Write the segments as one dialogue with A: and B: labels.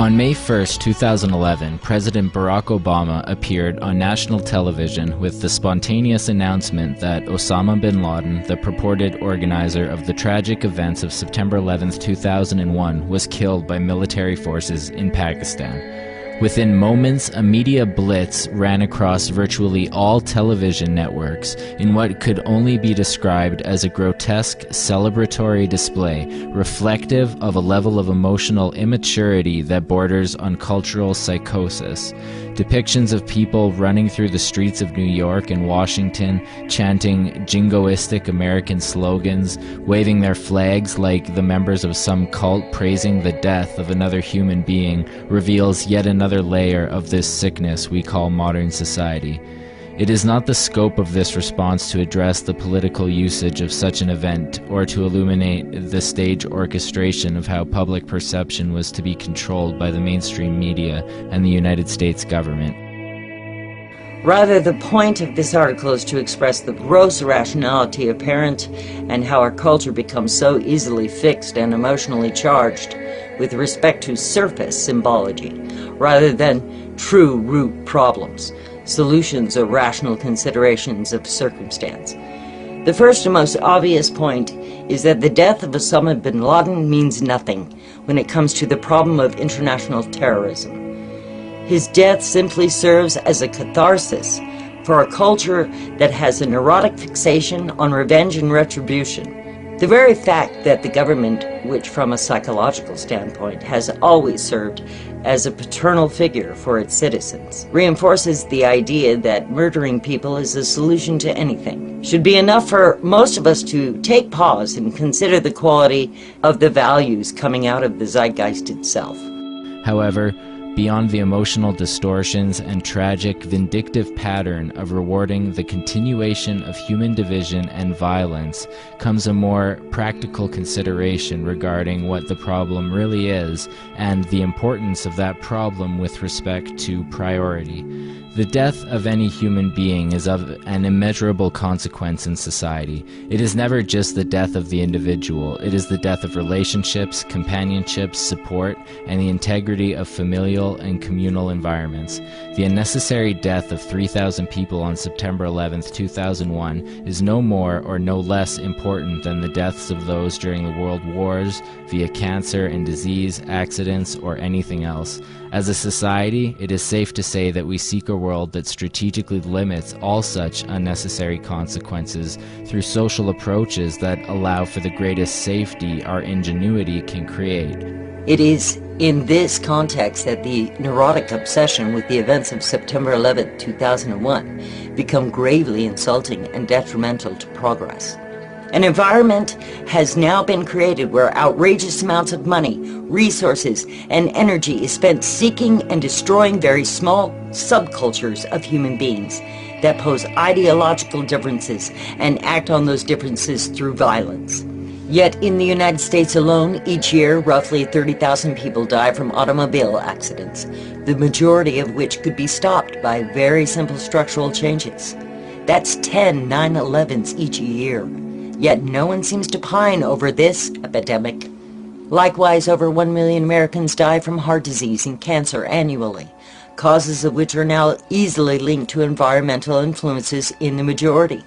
A: On May 1, 2011, President Barack Obama appeared on national television with the spontaneous announcement that Osama bin Laden, the purported organizer of the tragic events of September 11, 2001, was killed by military forces in Pakistan. Within moments, a media blitz ran across virtually all television networks in what could only be described as a grotesque celebratory display reflective of a level of emotional immaturity that borders on cultural psychosis. Depictions of people running through the streets of New York and Washington, chanting jingoistic American slogans, waving their flags like the members of some cult praising the death of another human being, reveals yet another layer of this sickness we call modern society. It is not the scope of this response to address the political usage of such an event or to illuminate the stage orchestration of how public perception was to be controlled by the mainstream media and the United States government.
B: Rather, the point of this article is to express the gross irrationality apparent and how our culture becomes so easily fixed and emotionally charged with respect to surface symbology, rather than true root problems, solutions or rational considerations of circumstance. The first and most obvious point is that the death of Osama bin Laden means nothing when it comes to the problem of international terrorism. His death simply serves as a catharsis for a culture that has a neurotic fixation on revenge and retribution. The very fact that the government, which from a psychological standpoint has always served as a paternal figure for its citizens, reinforces the idea that murdering people is a solution to anything, should be enough for most of us to take pause and consider the quality of the values coming out of the zeitgeist itself.
A: However, beyond the emotional distortions and tragic, vindictive pattern of rewarding the continuation of human division and violence comes a more practical consideration regarding what the problem really is and the importance of that problem with respect to priority. The death of any human being is of an immeasurable consequence in society. It is never just the death of the individual. It is the death of relationships, companionships, support, and the integrity of familial and communal environments. The unnecessary death of 3,000 people on September 11, 2001 is no more or no less important than the deaths of those during the world wars, via cancer and disease, accidents, or anything else. As a society, it is safe to say that we seek a world that strategically limits all such unnecessary consequences through social approaches that allow for the greatest safety our ingenuity can create.
B: It is in this context that the neurotic obsession with the events of September 11, 2001 become gravely insulting and detrimental to progress. An environment has now been created where outrageous amounts of money, resources, and energy is spent seeking and destroying very small subcultures of human beings that pose ideological differences and act on those differences through violence. Yet in the United States alone, each year, roughly 30,000 people die from automobile accidents, the majority of which could be stopped by very simple structural changes. That's 10 9/11s each year. Yet no one seems to pine over this epidemic. Likewise, over 1 million Americans die from heart disease and cancer annually, causes of which are now easily linked to environmental influences in the majority.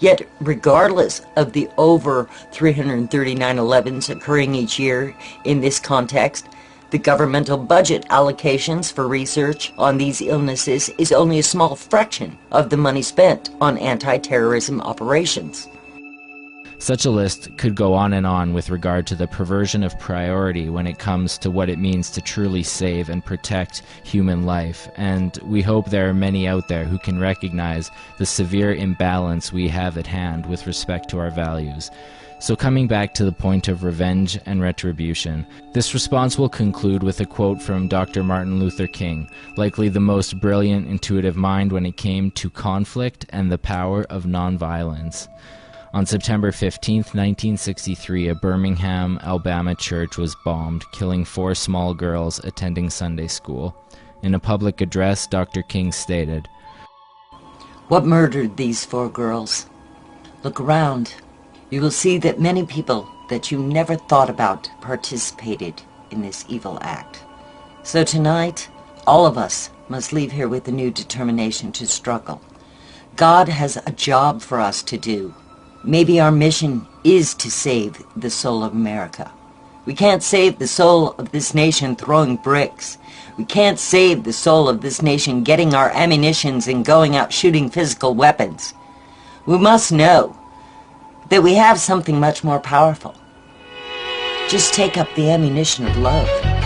B: Yet, regardless of the over 330 9/11s occurring each year in this context, the governmental budget allocations for research on these illnesses is only a small fraction of the money spent on anti-terrorism operations.
A: Such a list could go on with regard to the perversion of priority when it comes to what it means to truly save and protect human life, and we hope there are many out there who can recognize the severe imbalance we have at hand with respect to our values. So coming back to the point of revenge and retribution, this response will conclude with a quote from Dr. Martin Luther King, likely the most brilliant, intuitive mind when it came to conflict and the power of nonviolence. On September 15, 1963, a Birmingham, Alabama church was bombed, killing 4 small girls attending Sunday school. In a public address, Dr. King stated,
B: "What murdered these 4 girls? Look around. You will see that many people that you never thought about participated in this evil act. So tonight, all of us must leave here with a new determination to struggle. God has a job for us to do. Maybe our mission is to save the soul of America. We can't save the soul of this nation throwing bricks. We can't save the soul of this nation getting our ammunitions and going out shooting physical weapons. We must know that we have something much more powerful. Just take up the ammunition of love.